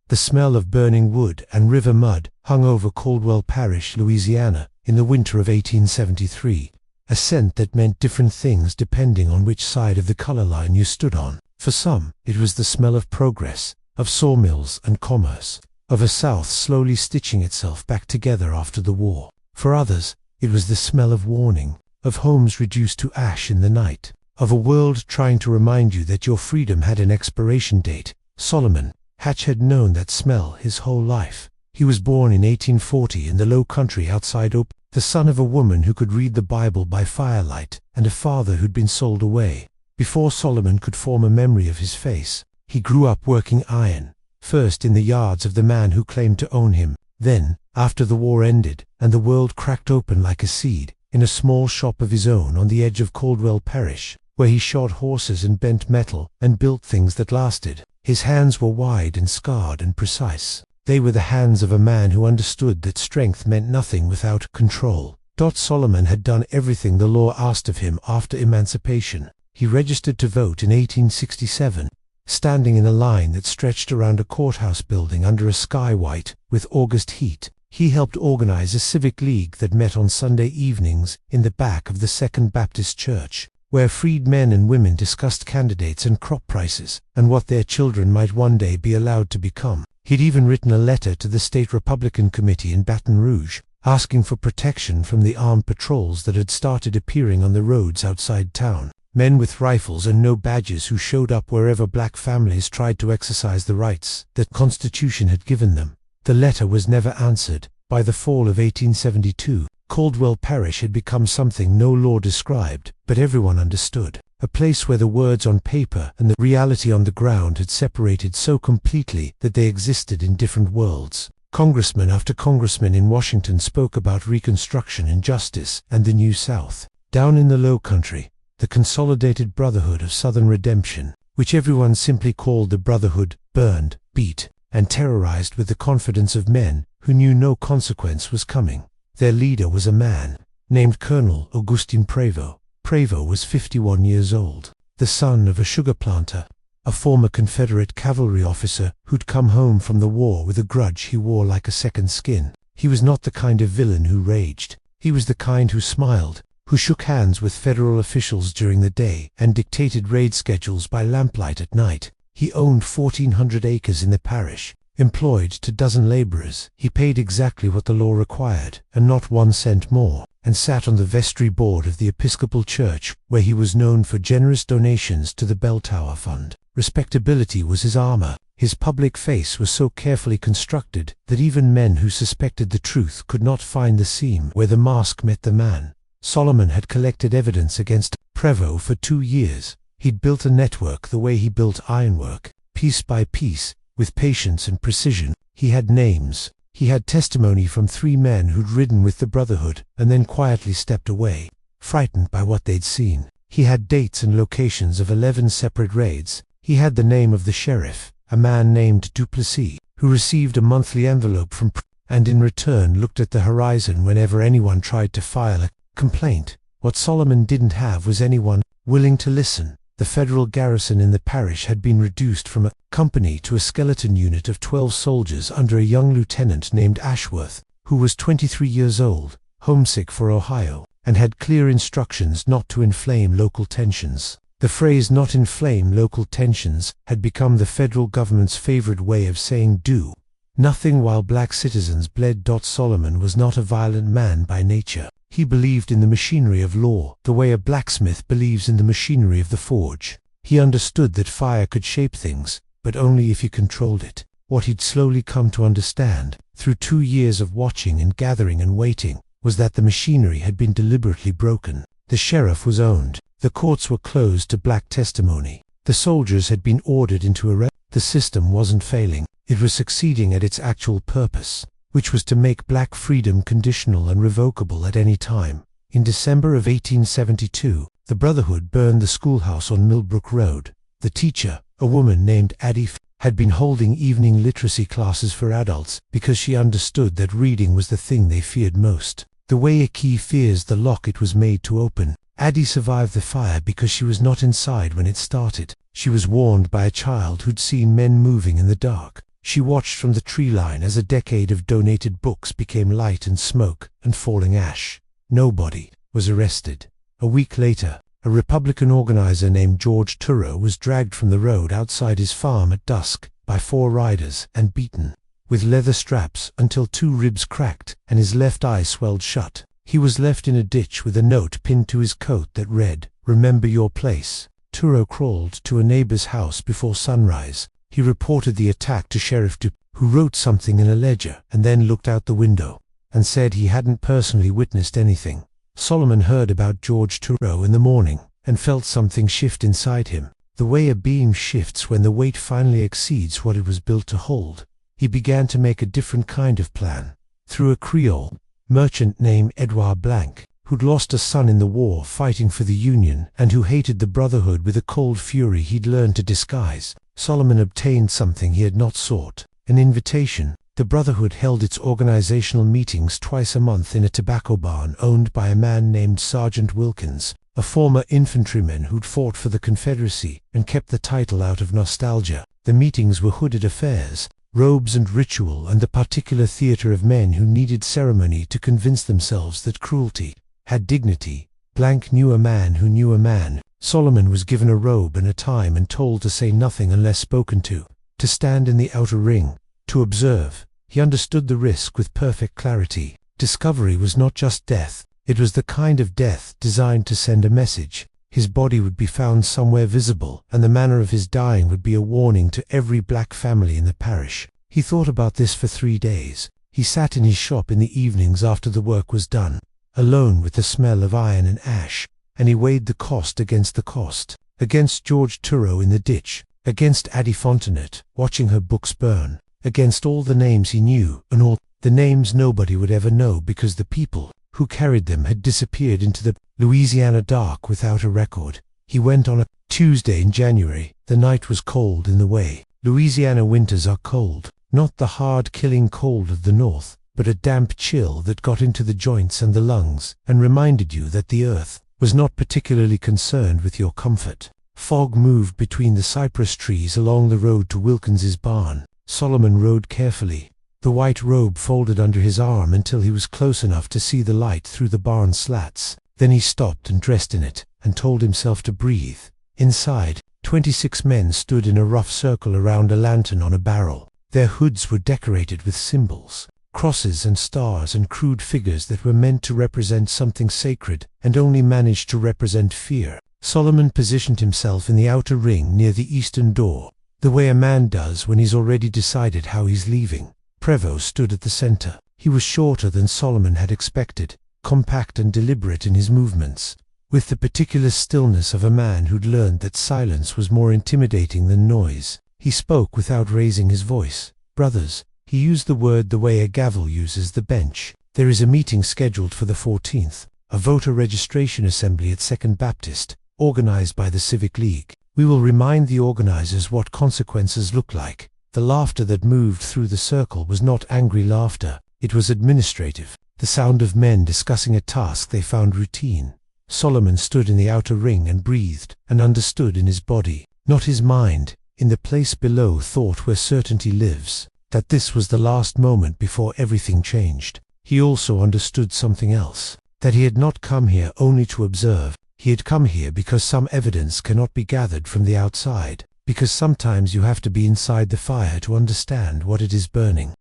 The smell of burning wood and river mud hung over Caldwell Parish, Louisiana, in the winter of 1873, a scent that meant different things depending on which side of the color line you stood on. For some, it was the smell of progress, of sawmills and commerce, of a South slowly stitching itself back together after the war. For others, it was the smell of warning, of homes reduced to ash in the night, of a world trying to remind you that your freedom had an expiration date. Solomon Hatch had known that smell his whole life. He was born in 1840 in the low country outside Oak, the son of a woman who could read the Bible by firelight and a father who'd been sold away. Before Solomon could form a memory of his face, he grew up working iron, first in the yards of the man who claimed to own him, then, after the war ended and the world cracked open like a seed, in a small shop of his own on the edge of Caldwell Parish, where he shod horses and bent metal and built things that lasted. His hands were wide and scarred and precise. They were the hands of a man who understood that strength meant nothing without control. Solomon had done everything the law asked of him after emancipation. He registered to vote in 1867, standing in a line that stretched around a courthouse building under a sky white with August heat. He helped organize a civic league that met on Sunday evenings in the back of the Second Baptist Church, where freed men and women discussed candidates and crop prices and what their children might one day be allowed to become. He'd even written a letter to the state Republican committee in Baton Rouge, asking for protection from the armed patrols that had started appearing on the roads outside town. Men with rifles and no badges who showed up wherever black families tried to exercise the rights that the Constitution had given them. The letter was never answered. By the fall of 1872, Caldwell Parish had become something no law described, but everyone understood. A place where the words on paper and the reality on the ground had separated so completely that they existed in different worlds. Congressman after congressman in Washington spoke about Reconstruction and justice and the New South. Down in the Low Country, the Consolidated Brotherhood of Southern Redemption, which everyone simply called the Brotherhood, burned, beat, and terrorized with the confidence of men who knew no consequence was coming. Their leader was a man named Colonel Augustin Prevost. Prevost was 51 years old, the son of a sugar planter, a former Confederate cavalry officer who'd come home from the war with a grudge he wore like a second skin. He was not the kind of villain who raged. He was the kind who smiled, who shook hands with federal officials during the day and dictated raid schedules by lamplight at night. He owned 1,400 acres in the parish, employed 24 laborers. He paid exactly what the law required, and not 1 cent more, and sat on the vestry board of the Episcopal Church, where he was known for generous donations to the Bell Tower Fund. Respectability was his armor. His public face was so carefully constructed that even men who suspected the truth could not find the seam where the mask met the man. Solomon had collected evidence against Prevost for 2 years. He'd built a network the way he built ironwork, piece by piece, with patience and precision. He had names. He had testimony from 3 men who'd ridden with the Brotherhood and then quietly stepped away, frightened by what they'd seen. He had dates and locations of 11 separate raids. He had the name of the sheriff, a man named Duplessis, who received a monthly envelope from and in return looked at the horizon whenever anyone tried to file a complaint. What Solomon didn't have was anyone willing to listen. The federal garrison in the parish had been reduced from a company to a skeleton unit of 12 soldiers under a young lieutenant named Ashworth, who was 23 years old, homesick for Ohio, and had clear instructions not to inflame local tensions. The phrase "not inflame local tensions" had become the federal government's favorite way of saying do nothing while black citizens bled. Solomon was not a violent man by nature. He believed in the machinery of law, the way a blacksmith believes in the machinery of the forge. He understood that fire could shape things, but only if you controlled it. What he'd slowly come to understand, through 2 years of watching and gathering and waiting, was that the machinery had been deliberately broken. The sheriff was owned. The courts were closed to black testimony. The soldiers had been ordered into arrest. The system wasn't failing. It was succeeding at its actual purpose, which was to make black freedom conditional and revocable at any time. In December of 1872, the Brotherhood burned the schoolhouse on Millbrook Road. The teacher, a woman named Addie, had been holding evening literacy classes for adults because she understood that reading was the thing they feared most. The way a key fears the lock it was made to open. Addie survived the fire because she was not inside when it started. She was warned by a child who'd seen men moving in the dark. She watched from the tree line as a decade of donated books became light and smoke and falling ash. Nobody was arrested. A week later, a Republican organizer named George Turrow was dragged from the road outside his farm at dusk by 4 riders and beaten with leather straps until 2 ribs cracked and his left eye swelled shut. He was left in a ditch with a note pinned to his coat that read, "Remember your place." Turrow crawled to a neighbor's house before sunrise. He reported the attack to Sheriff Dup, who wrote something in a ledger and then looked out the window and said he hadn't personally witnessed anything. Solomon heard about George Turrow in the morning and felt something shift inside him, the way a beam shifts when the weight finally exceeds what it was built to hold. He began to make a different kind of plan. Through a Creole merchant named Edouard Blanc, who'd lost a son in the war fighting for the Union and who hated the Brotherhood with a cold fury he'd learned to disguise, Solomon obtained something he had not sought, an invitation. The Brotherhood held its organizational meetings twice a month in a tobacco barn owned by a man named Sergeant Wilkins, a former infantryman who'd fought for the Confederacy and kept the title out of nostalgia. The meetings were hooded affairs, robes and ritual, and the particular theater of men who needed ceremony to convince themselves that cruelty had dignity. Blanc knew a man who knew a man. Solomon was given a robe and a time and told to say nothing unless spoken to stand in the outer ring, to observe. He understood the risk with perfect clarity. Discovery was not just death, it was the kind of death designed to send a message. His body would be found somewhere visible, and the manner of his dying would be a warning to every black family in the parish. He thought about this for 3 days. He sat in his shop in the evenings after the work was done, alone with the smell of iron and ash, and he weighed the cost against the cost, against George Turrow in the ditch, against Addie Fontanet, watching her books burn, against all the names he knew, and all the names nobody would ever know because the people who carried them had disappeared into the Louisiana dark without a record. He went on a Tuesday in January. The night was cold in the way. Louisiana winters are cold, not the hard killing cold of the north, but a damp chill that got into the joints and the lungs and reminded you that the earth was not particularly concerned with your comfort. Fog moved between the cypress trees along the road to Wilkins's barn. Solomon rode carefully, the white robe folded under his arm until he was close enough to see the light through the barn slats. Then he stopped and dressed in it, and told himself to breathe. Inside, 26 men stood in a rough circle around a lantern on a barrel. Their hoods were decorated with symbols, crosses and stars and crude figures that were meant to represent something sacred and only managed to represent fear. Solomon positioned himself in the outer ring near the eastern door, the way a man does when he's already decided how he's leaving. Prevost stood at the center. He was shorter than Solomon had expected, compact and deliberate in his movements, with the particular stillness of a man who'd learned that silence was more intimidating than noise. He spoke without raising his voice. "Brothers," he used the word the way a gavel uses the bench. "There is a meeting scheduled for the 14th, a voter registration assembly at 2nd Baptist, organized by the Civic League. We will remind the organizers what consequences look like." The laughter that moved through the circle was not angry laughter, it was administrative, the sound of men discussing a task they found routine. Solomon stood in the outer ring and breathed, and understood in his body, not his mind, in the place below thought where certainty lives, that this was the last moment before everything changed. He also understood something else, that he had not come here only to observe. He had come here because some evidence cannot be gathered from the outside, because sometimes you have to be inside the fire to understand what it is burning.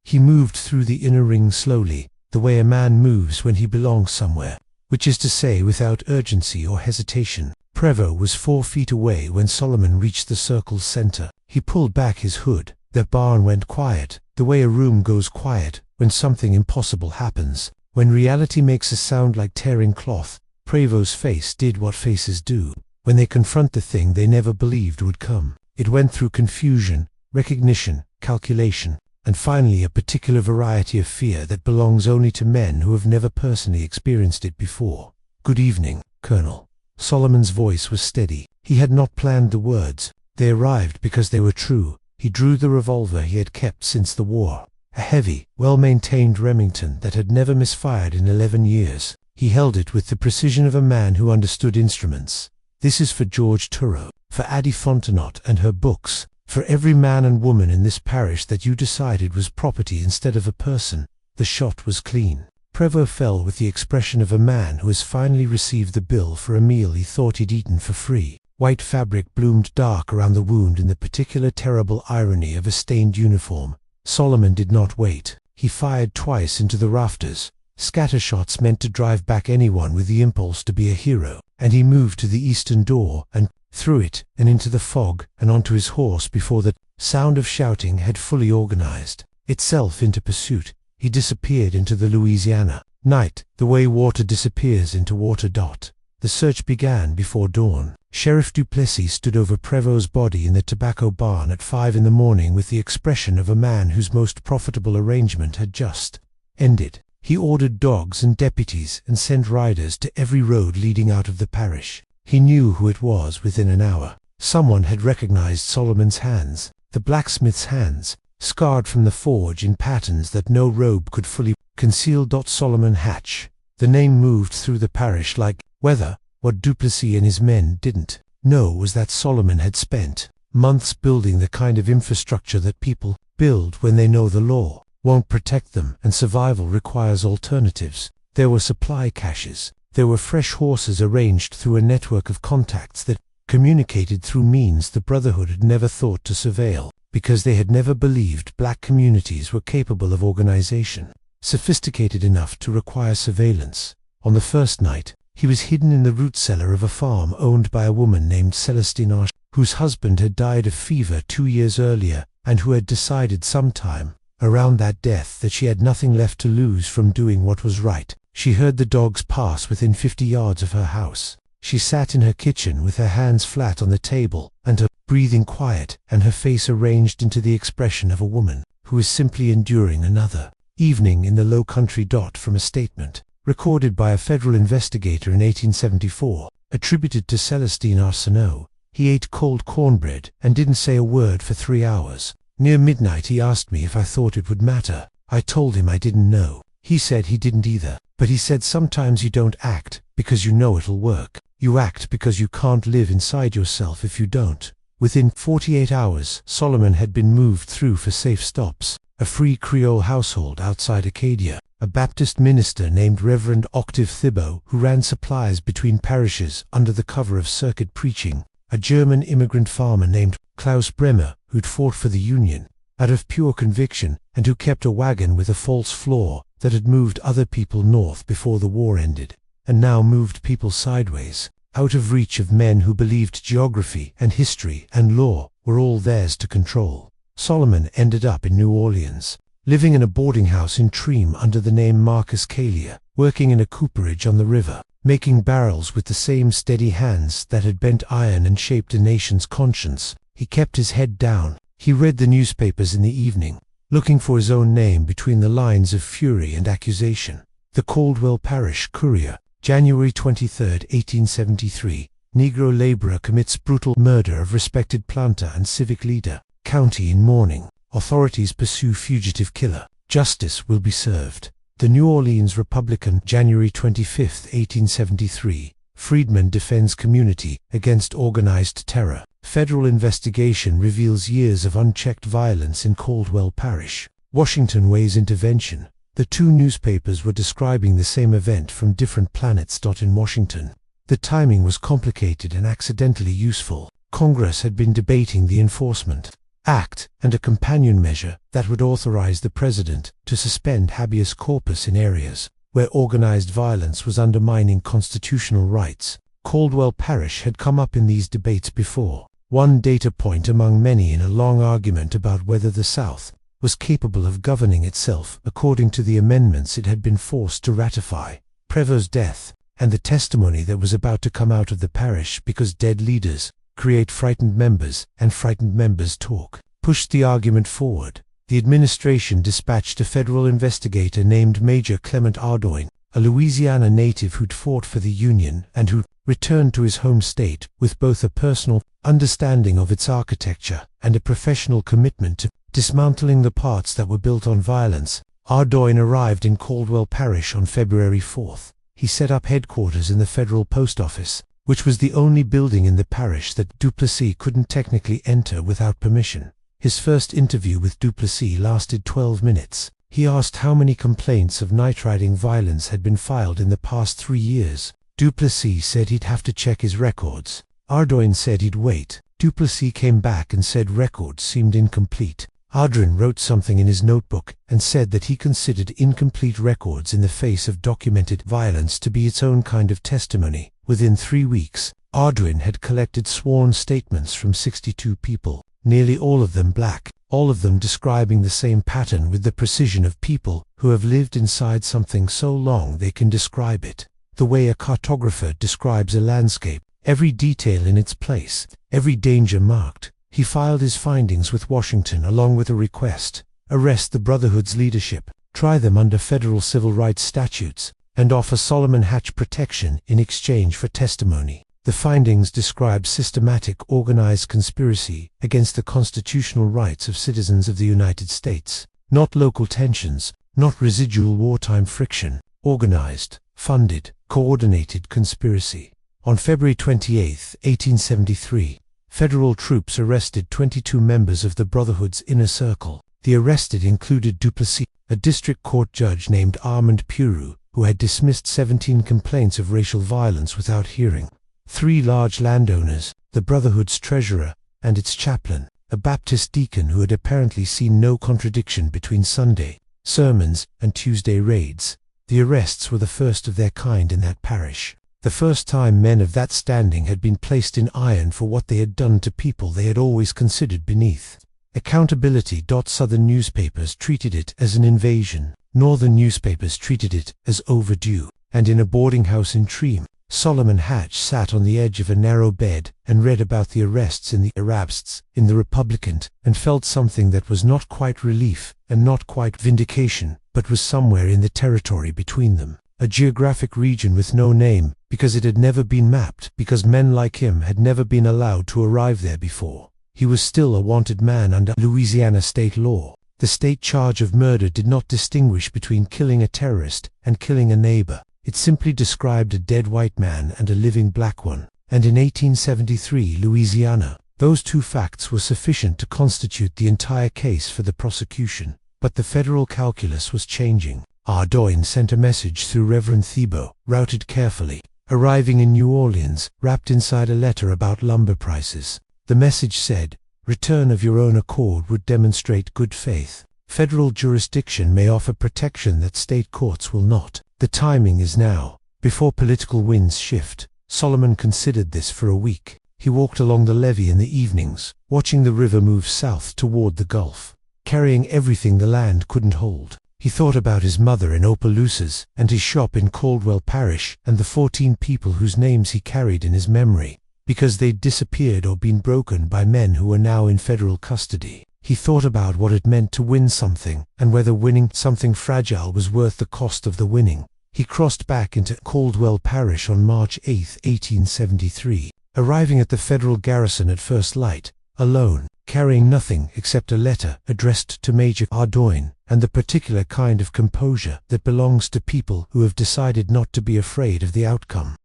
He moved through the inner ring slowly, the way a man moves when he belongs somewhere, which is to say without urgency or hesitation. Prevost was 4 feet away when Solomon reached the circle's center. He pulled back his hood. The barn went quiet, the way a room goes quiet when something impossible happens, when reality makes a sound like tearing cloth. Prevost's face did what faces do when they confront the thing they never believed would come. It went through confusion, recognition, calculation, and finally a particular variety of fear that belongs only to men who have never personally experienced it before. "Good evening, Colonel." Solomon's voice was steady. He had not planned the words. They arrived because they were true. He drew the revolver he had kept since the war, a heavy, well-maintained Remington that had never misfired in 11 years. He held it with the precision of a man who understood instruments. "This is for George Turrow, for Addie Fontanet and her books, For every man and woman in this parish that you decided was property instead of a person, the shot was clean." Prevost fell with the expression of a man who has finally received the bill for a meal he thought he'd eaten for free. White fabric bloomed dark around the wound in the particular terrible irony of a stained uniform. Solomon did not wait. He fired twice into the rafters, scattershots meant to drive back anyone with the impulse to be a hero, and he moved to the eastern door, and through it, and into the fog, and onto his horse before the sound of shouting had fully organized itself into pursuit. He disappeared into the Louisiana night, the way water disappears into water. The search began before dawn. Sheriff Duplessis stood over Prevost's body in the tobacco barn at 5 in the morning with the expression of a man whose most profitable arrangement had just ended. He ordered dogs and deputies and sent riders to every road leading out of the parish. He knew who it was within an hour. Someone had recognized Solomon's hands, the blacksmith's hands, scarred from the forge in patterns that no robe could fully conceal. Solomon Hatch. The name moved through the parish like weather. What Duplessis and his men didn't know was that Solomon had spent months building the kind of infrastructure that people build when they know the law won't protect them and survival requires alternatives. There were supply caches. There were fresh horses arranged through a network of contacts that communicated through means the Brotherhood had never thought to surveil, because they had never believed black communities were capable of organization sophisticated enough to require surveillance. On the first night, he was hidden in the root cellar of a farm owned by a woman named Celestine, whose husband had died of fever 2 years earlier, and who had decided sometime around that death that she had nothing left to lose from doing what was right. She heard the dogs pass within 50 yards of her house. She sat in her kitchen with her hands flat on the table, and her breathing quiet, and her face arranged into the expression of a woman who is simply enduring another evening in the low country. From a statement recorded by a federal investigator in 1874, attributed to Celestine Arsenault, he ate cold cornbread and didn't say a word for 3 hours. Near midnight he asked me if I thought it would matter. I told him I didn't know. He said he didn't either, but he said sometimes you don't act because you know it'll work. You act because you can't live inside yourself if you don't. Within 48 hours, Solomon had been moved through for safe stops. A free Creole household outside Acadia, a Baptist minister named Reverend Octave Thibault who ran supplies between parishes under the cover of circuit preaching, a German immigrant farmer named Klaus Bremer who'd fought for the Union out of pure conviction and who kept a wagon with a false floor that had moved other people north before the war ended, and now moved people sideways, out of reach of men who believed geography and history and law were all theirs to control. Solomon ended up in New Orleans, living in a boarding house in Treem under the name Marcus Calia, working in a cooperage on the river, making barrels with the same steady hands that had bent iron and shaped a nation's conscience. He kept his head down. He read the newspapers in the evening, looking for his own name between the lines of fury and accusation. The Caldwell Parish Courier, January 23, 1873. Negro laborer commits brutal murder of respected planter and civic leader. County in mourning. Authorities pursue fugitive killer. Justice will be served. The New Orleans Republican, January 25, 1873. Freedman defends community against organized terror. Federal investigation reveals years of unchecked violence in Caldwell Parish. Washington weighs intervention. The two newspapers were describing the same event from different planets. In Washington, the timing was complicated and accidentally useful. Congress had been debating the Enforcement Act and a companion measure that would authorize the president to suspend habeas corpus in areas where organized violence was undermining constitutional rights. Caldwell Parish had come up in these debates before, one data point among many in a long argument about whether the South was capable of governing itself according to the amendments it had been forced to ratify. Prevost's death, and the testimony that was about to come out of the parish because dead leaders create frightened members and frightened members talk, pushed the argument forward. The administration dispatched a federal investigator named Major Clement Ardoin, a Louisiana native who'd fought for the Union and who returned to his home state with both a personal understanding of its architecture and a professional commitment to dismantling the parts that were built on violence. Ardoin arrived in Caldwell Parish on February 4th. He set up headquarters in the federal post office, which was the only building in the parish that Duplessis couldn't technically enter without permission. His first interview with Duplessis lasted 12 minutes. He asked how many complaints of night-riding violence had been filed in the past 3 years. Duplessis said he'd have to check his records. Ardoin said he'd wait. Duplessis came back and said records seemed incomplete. Ardoin wrote something in his notebook and said that he considered incomplete records in the face of documented violence to be its own kind of testimony. Within 3 weeks, Ardoin had collected sworn statements from 62 people, nearly all of them black, all of them describing the same pattern with the precision of people who have lived inside something so long they can describe it. The way a cartographer describes a landscape, every detail in its place, every danger marked. He filed his findings with Washington along with a request: arrest the Brotherhood's leadership, try them under federal civil rights statutes, and offer Solomon Hatch protection in exchange for testimony. The findings describe systematic, organized conspiracy against the constitutional rights of citizens of the United States. Not local tensions, not residual wartime friction. Organized, funded, coordinated conspiracy. On February 28, 1873, federal troops arrested 22 members of the Brotherhood's inner circle. The arrested included Duplessis, a district court judge named Armand Puru, who had dismissed 17 complaints of racial violence without hearing. 3 large landowners, the Brotherhood's treasurer, and its chaplain, a Baptist deacon who had apparently seen no contradiction between Sunday sermons and Tuesday raids. The arrests were the first of their kind in that parish. The first time men of that standing had been placed in iron for what they had done to people they had always considered beneath. Accountability. Southern newspapers treated it as an invasion. Northern newspapers treated it as overdue. And in a boarding house in Treem, Solomon Hatch sat on the edge of a narrow bed and read about the arrests in the arrests in the Republican, and felt something that was not quite relief and not quite vindication, but was somewhere in the territory between them. A geographic region with no name, because it had never been mapped, because men like him had never been allowed to arrive there before. He was still a wanted man under Louisiana state law. The state charge of murder did not distinguish between killing a terrorist and killing a neighbor. It simply described a dead white man and a living black one. And in 1873, Louisiana, those 2 facts were sufficient to constitute the entire case for the prosecution. But the federal calculus was changing. Ardoin sent a message through Reverend Thibault, routed carefully, arriving in New Orleans, wrapped inside a letter about lumber prices. The message said, "Return of your own accord would demonstrate good faith. Federal jurisdiction may offer protection that state courts will not. The timing is now, before political winds shift." Solomon considered this for a week. He walked along the levee in the evenings, watching the river move south toward the Gulf, carrying everything the land couldn't hold. He thought about his mother in Opelousas, and his shop in Caldwell Parish, and the 14 people whose names he carried in his memory, because they'd disappeared or been broken by men who were now in federal custody. He thought about what it meant to win something, and whether winning something fragile was worth the cost of the winning. He crossed back into Caldwell Parish on March 8, 1873, arriving at the federal garrison at first light, alone, carrying nothing except a letter addressed to Major Ardoin, and the particular kind of composure that belongs to people who have decided not to be afraid of the outcome.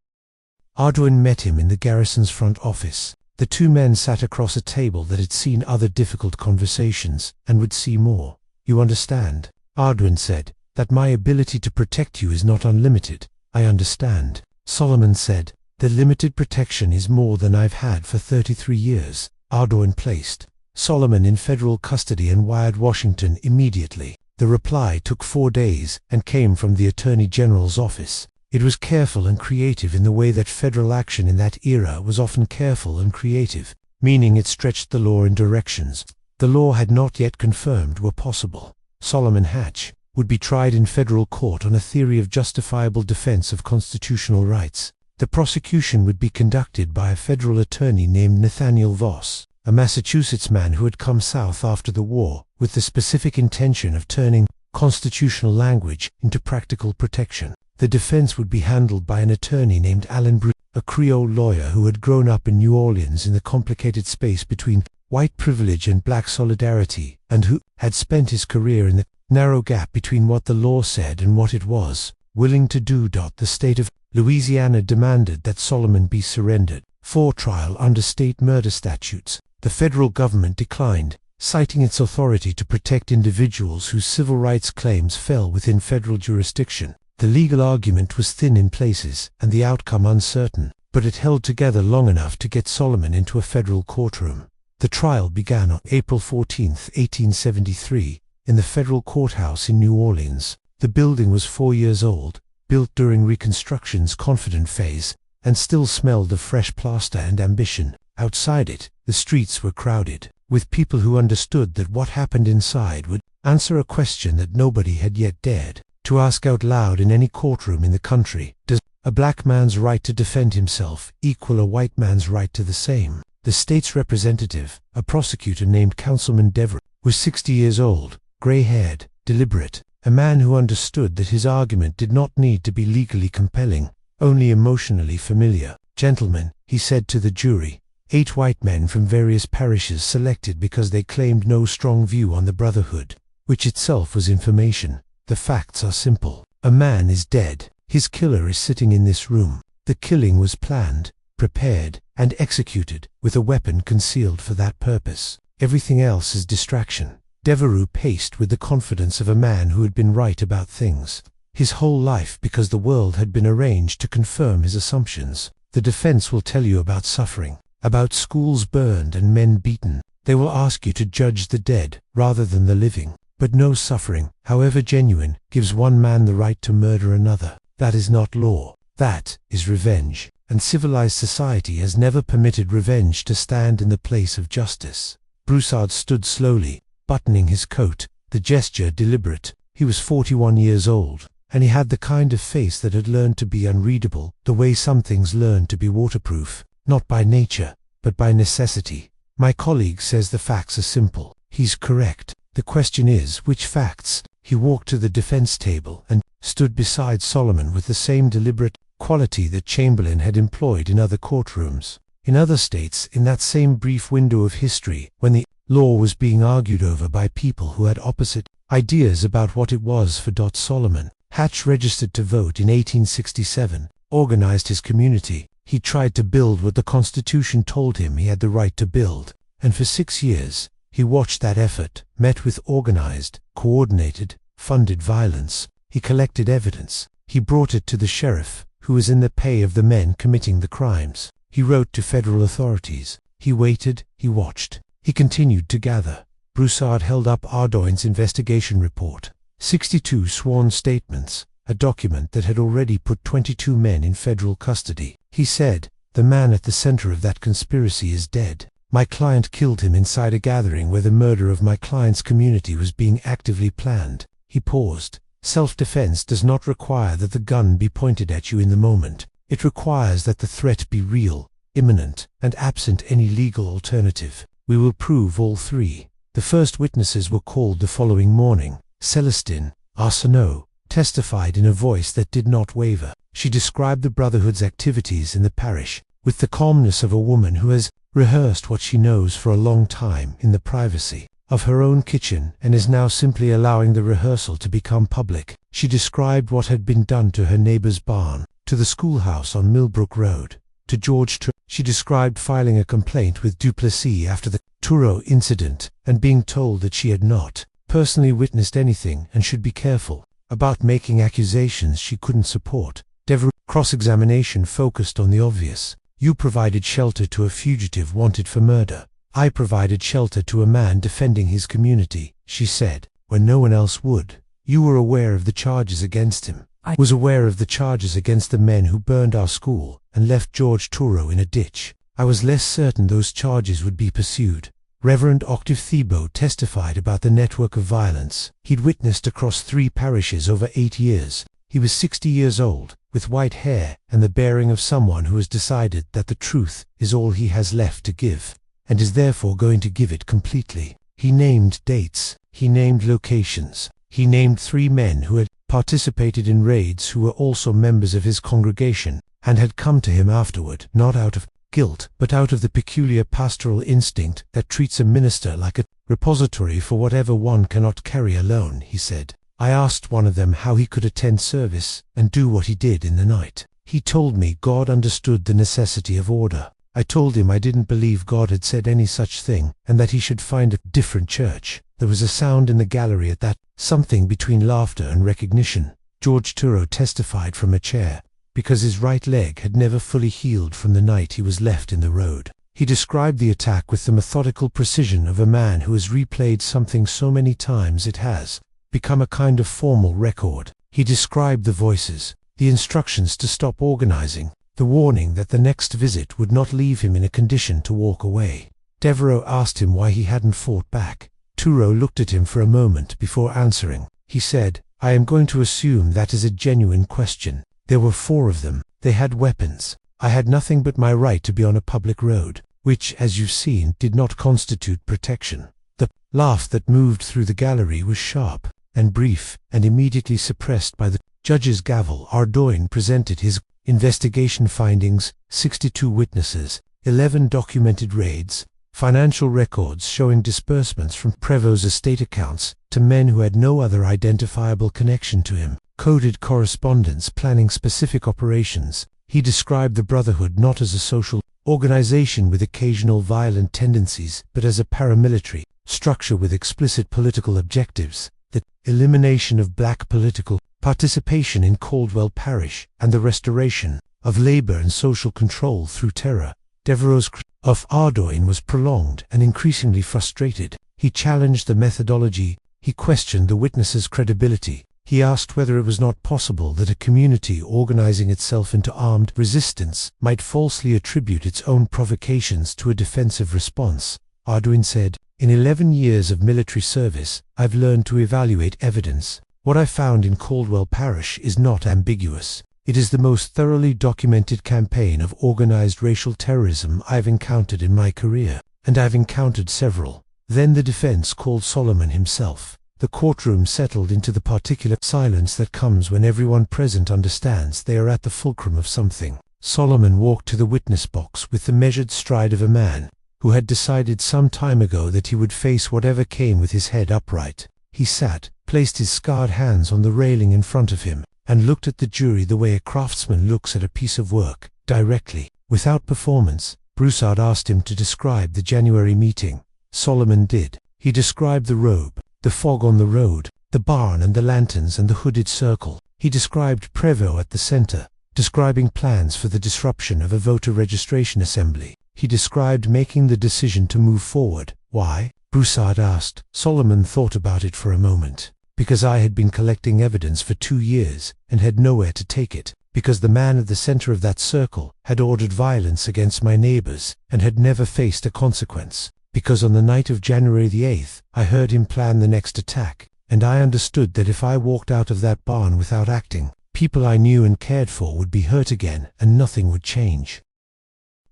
Ardoin met him in the garrison's front office. The 2 men sat across a table that had seen other difficult conversations, and would see more. "You understand," Ardoin said, "that my ability to protect you is not unlimited." "I understand," Solomon said. "The limited protection is more than I've had for 33 years. Ardoin placed Solomon in federal custody and wired Washington immediately. The reply took 4 days and came from the Attorney General's office. It was careful and creative in the way that federal action in that era was often careful and creative, meaning it stretched the law in directions the law had not yet confirmed were possible. Solomon Hatch would be tried in federal court on a theory of justifiable defense of constitutional rights. The prosecution would be conducted by a federal attorney named Nathaniel Voss, a Massachusetts man who had come south after the war with the specific intention of turning constitutional language into practical protection. The defense would be handled by an attorney named Allen Bruce, a Creole lawyer who had grown up in New Orleans in the complicated space between white privilege and black solidarity, and who had spent his career in the narrow gap between what the law said and what it was willing to do. The state of Louisiana demanded that Solomon be surrendered for trial under state murder statutes. The federal government declined, citing its authority to protect individuals whose civil rights claims fell within federal jurisdiction. The legal argument was thin in places and the outcome uncertain, but it held together long enough to get Solomon into a federal courtroom. The trial began on April 14, 1873, in the federal courthouse in New Orleans. The building was 4 years old, built during Reconstruction's confident phase, and still smelled of fresh plaster and ambition. Outside it, the streets were crowded, with people who understood that what happened inside would answer a question that nobody had yet dared to ask out loud in any courtroom in the country. Does a black man's right to defend himself equal a white man's right to the same? The state's representative, a prosecutor named Councilman Devereux, was 60 years old, gray-haired, deliberate, a man who understood that his argument did not need to be legally compelling, only emotionally familiar. "Gentlemen," he said to the jury, 8 white men from various parishes selected because they claimed no strong view on the brotherhood, which itself was information. "The facts are simple. A man is dead. His killer is sitting in this room. The killing was planned, prepared, and executed with a weapon concealed for that purpose. Everything else is distraction." Devereux paced with the confidence of a man who had been right about things his whole life because the world had been arranged to confirm his assumptions. "The defense will tell you about suffering, about schools burned and men beaten. They will ask you to judge the dead rather than the living. But no suffering, however genuine, gives one man the right to murder another. That is not law. That is revenge. And civilized society has never permitted revenge to stand in the place of justice." Broussard stood slowly, buttoning his coat, the gesture deliberate. He was 41 years old, and he had the kind of face that had learned to be unreadable, the way some things learn to be waterproof, not by nature, but by necessity. "My colleague says the facts are simple. He's correct. The question is, which facts?" He walked to the defense table and stood beside Solomon with the same deliberate quality that Chamberlain had employed in other courtrooms. In other states, in that same brief window of history, when the law was being argued over by people who had opposite ideas about what it was for Solomon. Hatch registered to vote in 1867, organized his community. He tried to build what the Constitution told him he had the right to build, and for 6 years, he watched that effort, met with organized, coordinated, funded violence. He collected evidence. He brought it to the sheriff, who was in the pay of the men committing the crimes. He wrote to federal authorities. He waited, he watched. He continued to gather. Broussard held up Ardoin's investigation report. 62 sworn statements, a document that had already put 22 men in federal custody. He said, "The man at the center of that conspiracy is dead. My client killed him inside a gathering where the murder of my client's community was being actively planned." He paused. "Self-defense does not require that the gun be pointed at you in the moment. It requires that the threat be real, imminent, and absent any legal alternative. We will prove all three." The first witnesses were called the following morning. Celestine Arsenault testified in a voice that did not waver. She described the Brotherhood's activities in the parish with the calmness of a woman who has rehearsed what she knows for a long time in the privacy of her own kitchen and is now simply allowing the rehearsal to become public. She described what had been done to her neighbor's barn, to the schoolhouse on Millbrook Road, to George Toureau. She described filing a complaint with Duplessis after the Toureau incident and being told that she had not personally witnessed anything and should be careful about making accusations she couldn't support. Devereux's cross-examination focused on the obvious. "You provided shelter to a fugitive wanted for murder. I provided shelter to a man defending his community," she said, "when no one else would. You were aware of the charges against him. I was aware of the charges against the men who burned our school and left George Toureau in a ditch. I was less certain those charges would be pursued." Reverend Octave Thibault testified about the network of violence he'd witnessed across 3 parishes over 8 years. He was 60 years old, with white hair and the bearing of someone who has decided that the truth is all he has left to give, and is therefore going to give it completely. He named dates, he named locations, he named 3 men who had participated in raids who were also members of his congregation, and had come to him afterward, not out of guilt, but out of the peculiar pastoral instinct that treats a minister like a repository for whatever one cannot carry alone. He said, "I asked one of them how he could attend service and do what he did in the night. He told me God understood the necessity of order. I told him I didn't believe God had said any such thing, and that he should find a different church. There was a sound in the gallery at that, something between laughter and recognition. George Turo testified from a chair, because his right leg had never fully healed from the night he was left in the road. He described the attack with the methodical precision of a man who has replayed something so many times it has become a kind of formal record. He described the voices, the instructions to stop organizing, the warning that the next visit would not leave him in a condition to walk away. Devereaux asked him why he hadn't fought back. Turo looked at him for a moment before answering. He said, "I am going to assume that is a genuine question. There were 4 of them. They had weapons. I had nothing but my right to be on a public road, which, as you've seen, did not constitute protection." The laugh that moved through the gallery was sharp and brief, and immediately suppressed by the judge's gavel. Ardoin presented his investigation findings: 62 witnesses, 11 documented raids, financial records showing disbursements from Prevost's estate accounts to men who had no other identifiable connection to him, coded correspondence planning specific operations. He described the Brotherhood not as a social organization with occasional violent tendencies, but as a paramilitary structure with explicit political objectives: the elimination of black political participation in Caldwell Parish, and the restoration of labor and social control through terror. Devereaux's critique of Ardoin was prolonged and increasingly frustrated. He challenged the methodology. He questioned the witnesses' credibility. He asked whether it was not possible that a community organizing itself into armed resistance might falsely attribute its own provocations to a defensive response. Ardoin said, "In 11 years of military service, I've learned to evaluate evidence. What I found in Caldwell Parish is not ambiguous. It is the most thoroughly documented campaign of organized racial terrorism I've encountered in my career, and I've encountered several." Then the defense called Solomon himself. The courtroom settled into the particular silence that comes when everyone present understands they are at the fulcrum of something. Solomon walked to the witness box with the measured stride of a man who had decided some time ago that he would face whatever came with his head upright. He sat, placed his scarred hands on the railing in front of him, and looked at the jury the way a craftsman looks at a piece of work, directly, without performance. Broussard asked him to describe the January meeting. Solomon did. He described the robe, the fog on the road, the barn and the lanterns and the hooded circle. He described Prevost at the center, describing plans for the disruption of a voter registration assembly. He described making the decision to move forward. Why? Broussard asked. Solomon thought about it for a moment. Because I had been collecting evidence for 2 years and had nowhere to take it. Because the man at the center of that circle had ordered violence against my neighbors and had never faced a consequence. Because on the night of January the 8th, I heard him plan the next attack, and I understood that if I walked out of that barn without acting, people I knew and cared for would be hurt again and nothing would change.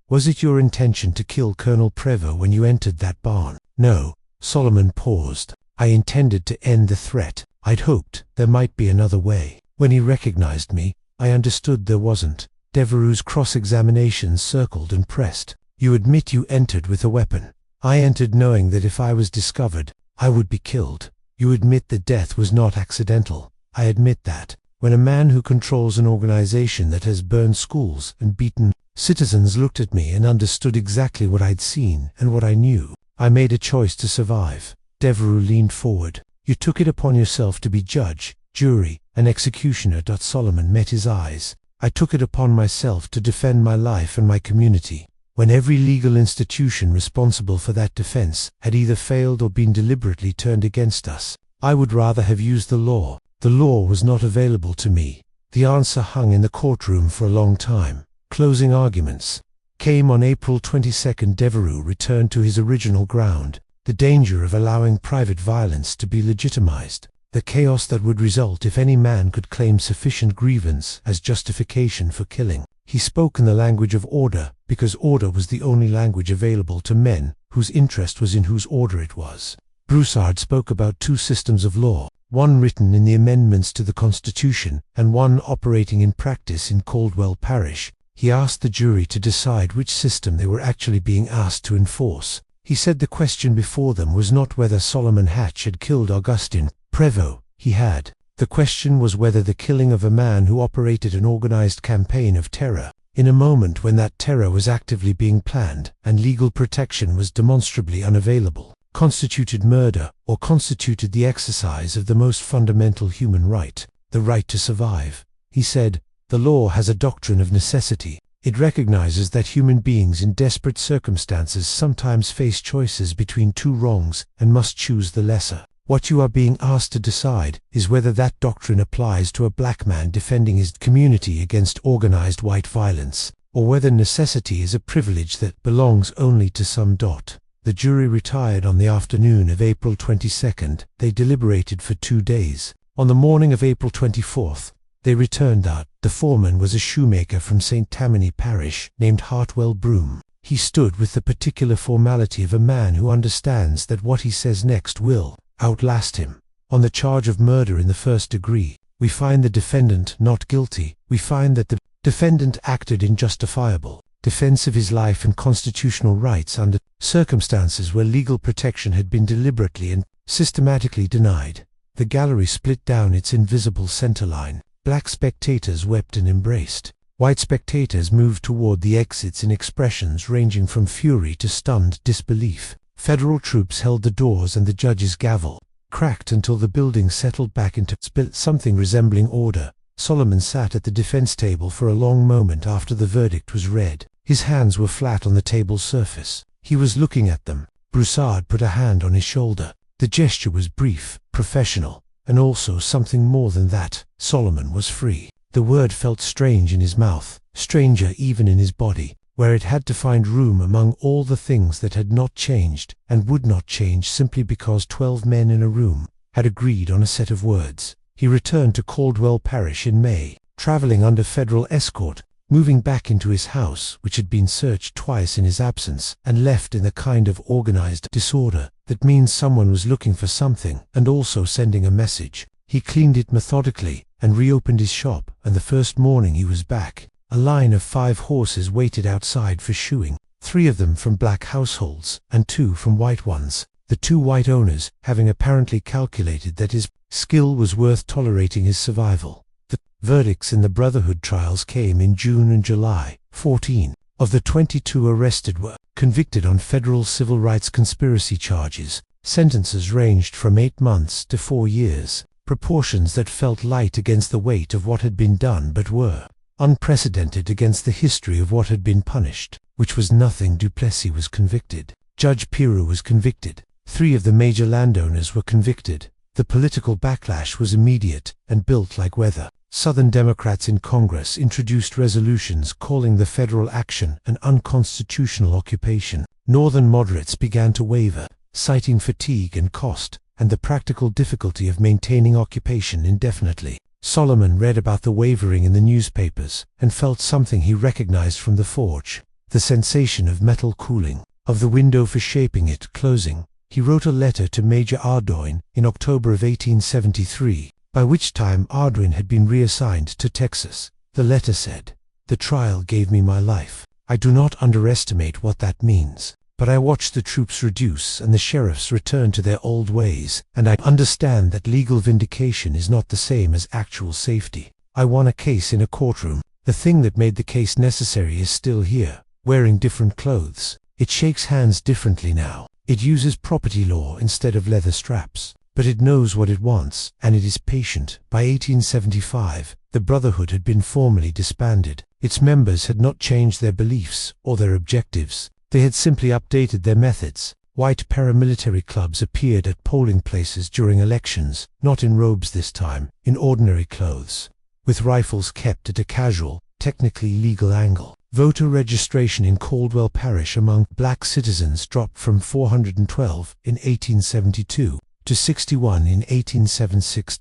Was it your intention to kill Colonel Prevost when you entered that barn? No. Solomon paused. I intended to end the threat. I'd hoped there might be another way. When he recognized me, I understood there wasn't. Devereaux's cross-examinations circled and pressed. You admit you entered with a weapon. I entered knowing that if I was discovered, I would be killed. You admit that death was not accidental. I admit that. When a man who controls an organization that has burned schools and beaten citizens looked at me and understood exactly what I'd seen and what I knew, I made a choice to survive. Devereaux leaned forward. You took it upon yourself to be judge, jury, and executioner. Solomon met his eyes. I took it upon myself to defend my life and my community. When every legal institution responsible for that defense had either failed or been deliberately turned against us, I would rather have used the law. The law was not available to me. The answer hung in the courtroom for a long time. Closing arguments came on April 22. Devereaux returned to his original ground. The danger of allowing private violence to be legitimized. The chaos that would result if any man could claim sufficient grievance as justification for killing. He spoke in the language of order, because order was the only language available to men whose interest was in whose order it was. Broussard spoke about 2 systems of law, one written in the amendments to the Constitution and one operating in practice in Caldwell Parish. He asked the jury to decide which system they were actually being asked to enforce. He said the question before them was not whether Solomon Hatch had killed Augustin Prevost. He had. The question was whether the killing of a man who operated an organized campaign of terror, in a moment when that terror was actively being planned and legal protection was demonstrably unavailable, constituted murder or constituted the exercise of the most fundamental human right, the right to survive. He said, "The law has a doctrine of necessity. It recognizes that human beings in desperate circumstances sometimes face choices between two wrongs and must choose the lesser. What you are being asked to decide is whether that doctrine applies to a black man defending his community against organized white violence, or whether necessity is a privilege that belongs only to some. The jury retired on the afternoon of April 22nd. They deliberated for 2 days. On the morning of April 24th, they returned out. The foreman was a shoemaker from St. Tammany Parish named Hartwell Broom. He stood with the particular formality of a man who understands that what he says next will outlast him. On the charge of murder in the first degree, we find the defendant not guilty. We find that the defendant acted in justifiable defense of his life and constitutional rights under circumstances where legal protection had been deliberately and systematically denied. The gallery split down its invisible center line. Black spectators wept and embraced. White spectators moved toward the exits in expressions ranging from fury to stunned disbelief. Federal troops held the doors and the judge's gavel cracked until the building settled back into something resembling order. Solomon sat at the defense table for a long moment after the verdict was read. His hands were flat on the table's surface. He was looking at them. Broussard put a hand on his shoulder. The gesture was brief, professional, and also something more than that. Solomon was free. The word felt strange in his mouth, stranger even in his body, where it had to find room among all the things that had not changed and would not change simply because 12 men in a room had agreed on a set of words. He returned to Caldwell Parish in May, traveling under federal escort, moving back into his house, which had been searched twice in his absence, and left in the kind of organized disorder that means someone was looking for something and also sending a message. He cleaned it methodically and reopened his shop, and the first morning he was back. A line of 5 horses waited outside for shoeing, 3 of them from black households and 2 from white ones, the 2 white owners having apparently calculated that his skill was worth tolerating his survival. The verdicts in the Brotherhood trials came in June and July. 14 of the 22 arrested were convicted on federal civil rights conspiracy charges. Sentences ranged from 8 months to 4 years, proportions that felt light against the weight of what had been done but were unprecedented against the history of what had been punished, which was nothing. Duplessis was convicted. Judge Pirou was convicted. 3 of the major landowners were convicted. The political backlash was immediate and built like weather. Southern Democrats in Congress introduced resolutions calling the federal action an unconstitutional occupation. Northern moderates began to waver, citing fatigue and cost, and the practical difficulty of maintaining occupation indefinitely. Solomon read about the wavering in the newspapers and felt something he recognized from the forge, the sensation of metal cooling, of the window for shaping it closing. He wrote a letter to Major Ardoin in October of 1873, by which time Ardoin had been reassigned to Texas. The letter said, "The trial gave me my life. I do not underestimate what that means. But I watched the troops reduce and the sheriffs return to their old ways, and I understand that legal vindication is not the same as actual safety. I won a case in a courtroom. The thing that made the case necessary is still here, wearing different clothes. It shakes hands differently now. It uses property law instead of leather straps. But it knows what it wants, and it is patient." By 1875, the Brotherhood had been formally disbanded. Its members had not changed their beliefs or their objectives. They had simply updated their methods. White paramilitary clubs appeared at polling places during elections, not in robes this time, in ordinary clothes, with rifles kept at a casual, technically legal angle. Voter registration in Caldwell Parish among black citizens dropped from 412 in 1872 to 61 in 1876.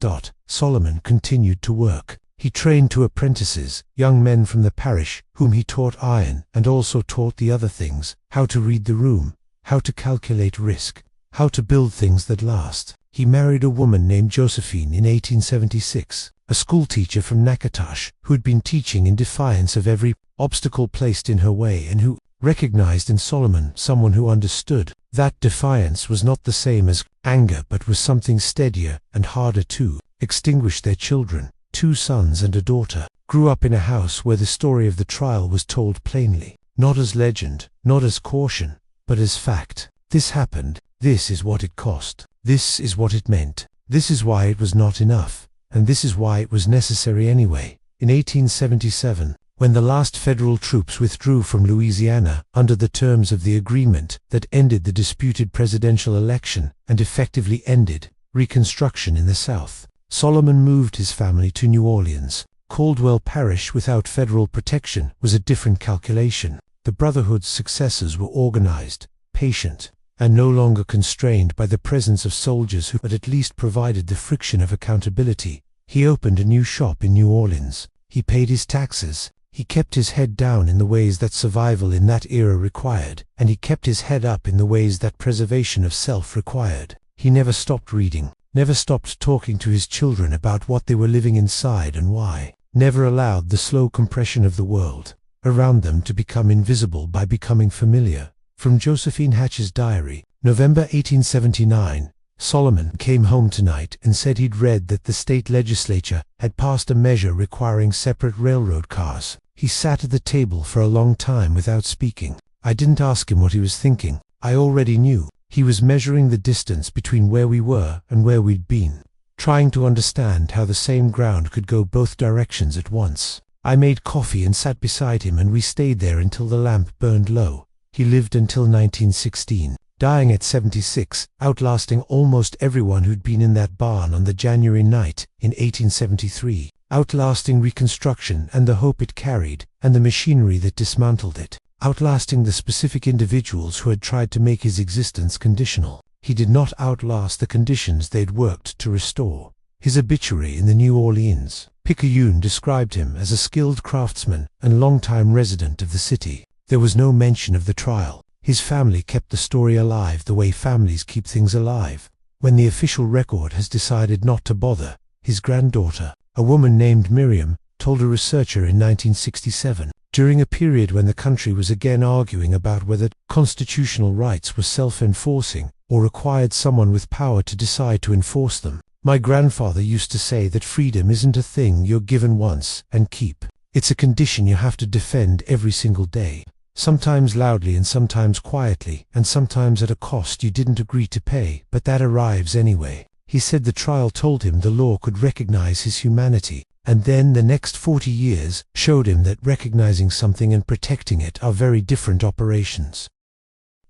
Solomon continued to work. He trained 2 apprentices, young men from the parish, whom he taught iron and also taught the other things: how to read the room, how to calculate risk, how to build things that last. He married a woman named Josephine in 1876, a schoolteacher from Natchitoches, who had been teaching in defiance of every obstacle placed in her way and who recognized in Solomon someone who understood. That defiance was not the same as anger but was something steadier and harder too. extinguished their children, 2 sons and a daughter, grew up in a house where the story of the trial was told plainly, not as legend, not as caution, but as fact. This happened, this is what it cost, this is what it meant, this is why it was not enough, and this is why it was necessary anyway. In 1877, when the last federal troops withdrew from Louisiana under the terms of the agreement that ended the disputed presidential election and effectively ended Reconstruction in the South, Solomon moved his family to New Orleans. Caldwell Parish without federal protection was a different calculation. The Brotherhood's successors were organized, patient, and no longer constrained by the presence of soldiers who had at least provided the friction of accountability. He opened a new shop in New Orleans. He paid his taxes. He kept his head down in the ways that survival in that era required, and he kept his head up in the ways that preservation of self required. He never stopped reading, never stopped talking to his children about what they were living inside and why, never allowed the slow compression of the world around them to become invisible by becoming familiar. From Josephine Hatch's diary, November 1879, Solomon came home tonight and said he'd read that the state legislature had passed a measure requiring separate railroad cars. He sat at the table for a long time without speaking. I didn't ask him what he was thinking. I already knew. He was measuring the distance between where we were and where we'd been, trying to understand how the same ground could go both directions at once. I made coffee and sat beside him, and we stayed there until the lamp burned low. He lived until 1916. Dying at 76, outlasting almost everyone who'd been in that barn on the January night in 1873, outlasting Reconstruction and the hope it carried, and the machinery that dismantled it, outlasting the specific individuals who had tried to make his existence conditional. He did not outlast the conditions they'd worked to restore. His obituary in the New Orleans Picayune described him as a skilled craftsman and longtime resident of the city. There was no mention of the trial. His family kept the story alive the way families keep things alive. When the official record has decided not to bother, his granddaughter, a woman named Miriam, told a researcher in 1967, during a period when the country was again arguing about whether constitutional rights were self-enforcing or required someone with power to decide to enforce them. My grandfather used to say that freedom isn't a thing you're given once and keep. It's a condition you have to defend every single day. Sometimes loudly and sometimes quietly, and sometimes at a cost you didn't agree to pay, but that arrives anyway. He said the trial told him the law could recognize his humanity, and then the next 40 years showed him that recognizing something and protecting it are very different operations.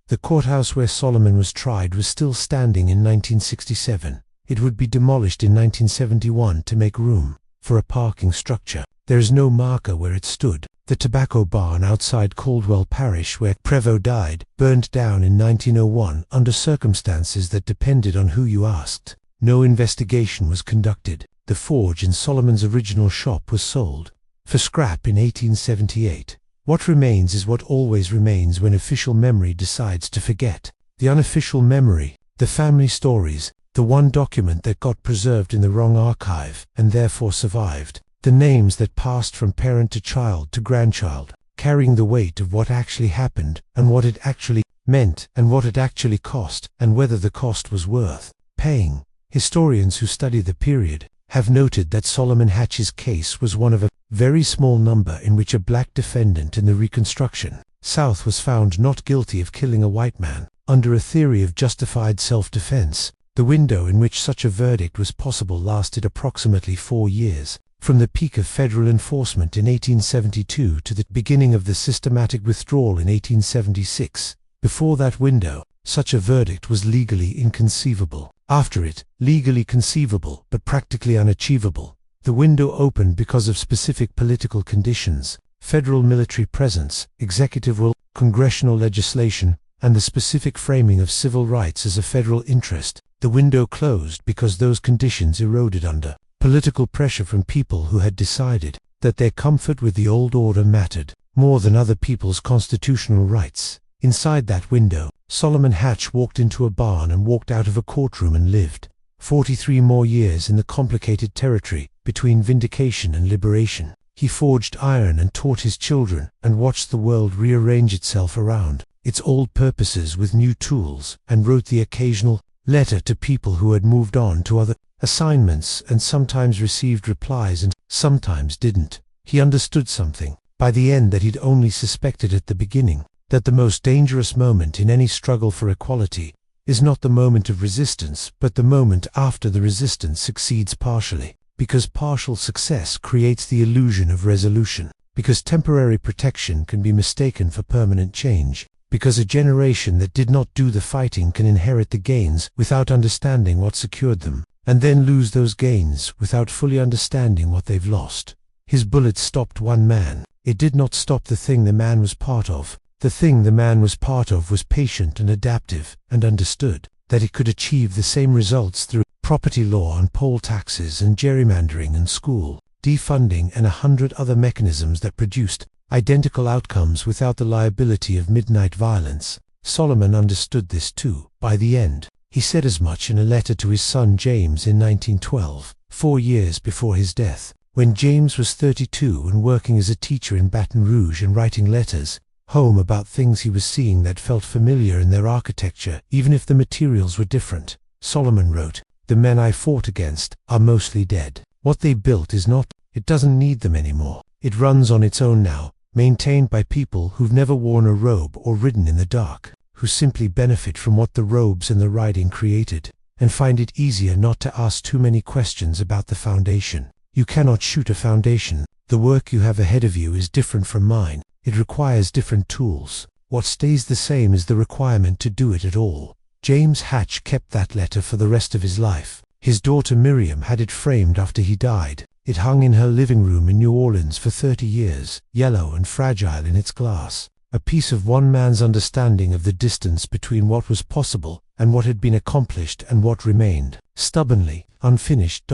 The courthouse where Solomon was tried was still standing in 1967. It would be demolished in 1971 to make room for a parking structure. There is no marker where it stood. The tobacco barn outside Caldwell Parish where Prevost died burned down in 1901 under circumstances that depended on who you asked. No investigation was conducted. The forge in Solomon's original shop was sold for scrap in 1878. What remains is what always remains when official memory decides to forget. The unofficial memory, the family stories, the one document that got preserved in the wrong archive and therefore survived. The names that passed from parent to child to grandchild, carrying the weight of what actually happened and what it actually meant and what it actually cost and whether the cost was worth paying. Historians who study the period have noted that Solomon Hatch's case was one of a very small number in which a black defendant in the Reconstruction South was found not guilty of killing a white man under a theory of justified self-defense. The window in which such a verdict was possible lasted approximately 4 years. From the peak of federal enforcement in 1872 to the beginning of the systematic withdrawal in 1876, before that window, such a verdict was legally inconceivable. After it, legally conceivable but practically unachievable. The window opened because of specific political conditions, federal military presence, executive will, congressional legislation, and the specific framing of civil rights as a federal interest. The window closed because those conditions eroded under political pressure from people who had decided that their comfort with the old order mattered more than other people's constitutional rights. Inside that window, Solomon Hatch walked into a barn and walked out of a courtroom and lived 43 more years in the complicated territory between vindication and liberation. He forged iron and taught his children and watched the world rearrange itself around its old purposes with new tools, and wrote the occasional letter to people who had moved on to other assignments, and sometimes received replies and sometimes didn't. He understood something, by the end, that he'd only suspected at the beginning, that the most dangerous moment in any struggle for equality is not the moment of resistance, but the moment after the resistance succeeds partially, because partial success creates the illusion of resolution, because temporary protection can be mistaken for permanent change, because a generation that did not do the fighting can inherit the gains without understanding what secured them, and then lose those gains without fully understanding what they've lost. His bullet stopped one man. It did not stop the thing the man was part of. The thing the man was part of was patient and adaptive, and understood that it could achieve the same results through property law and poll taxes and gerrymandering and school defunding and 100 other mechanisms that produced identical outcomes without the liability of midnight violence. Solomon understood this too, by the end. He said as much in a letter to his son James in 1912, 4 years before his death, when James was 32 and working as a teacher in Baton Rouge and writing letters home about things he was seeing that felt familiar in their architecture, even if the materials were different. Solomon wrote, "The men I fought against are mostly dead. What they built is not, it doesn't need them anymore. It runs on its own now, maintained by people who've never worn a robe or ridden in the dark, who simply benefit from what the robes and the riding created, and find it easier not to ask too many questions about the foundation. You cannot shoot a foundation. The work you have ahead of you is different from mine. It requires different tools. What stays the same is the requirement to do it at all." James Hatch kept that letter for the rest of his life. His daughter Miriam had it framed after he died. It hung in her living room in New Orleans for 30 years, yellow and fragile in its glass, a piece of one man's understanding of the distance between what was possible and what had been accomplished and what remained stubbornly unfinished.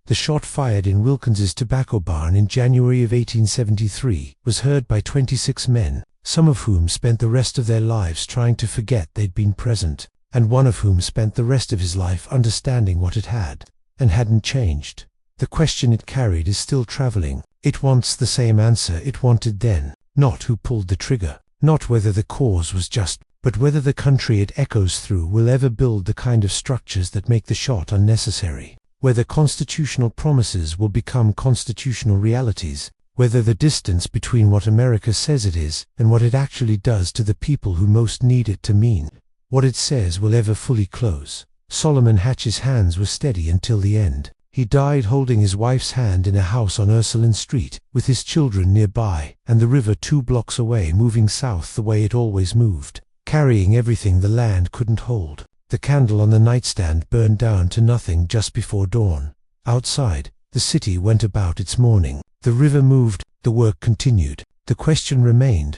The shot fired in Wilkins's tobacco barn in January of 1873 was heard by 26 men, some of whom spent the rest of their lives trying to forget they'd been present, and one of whom spent the rest of his life understanding what it had and hadn't changed. The question it carried is still traveling. It wants the same answer it wanted then, not who pulled the trigger, not whether the cause was just, but whether the country it echoes through will ever build the kind of structures that make the shot unnecessary, whether constitutional promises will become constitutional realities, whether the distance between what America says it is and what it actually does to the people who most need it to mean what it says will ever fully close. Solomon Hatch's hands were steady until the end. He died holding his wife's hand in a house on Ursuline Street, with his children nearby, and the river 2 blocks away moving south the way it always moved, carrying everything the land couldn't hold. The candle on the nightstand burned down to nothing just before dawn. Outside, the city went about its mourning. The river moved, the work continued. The question remained,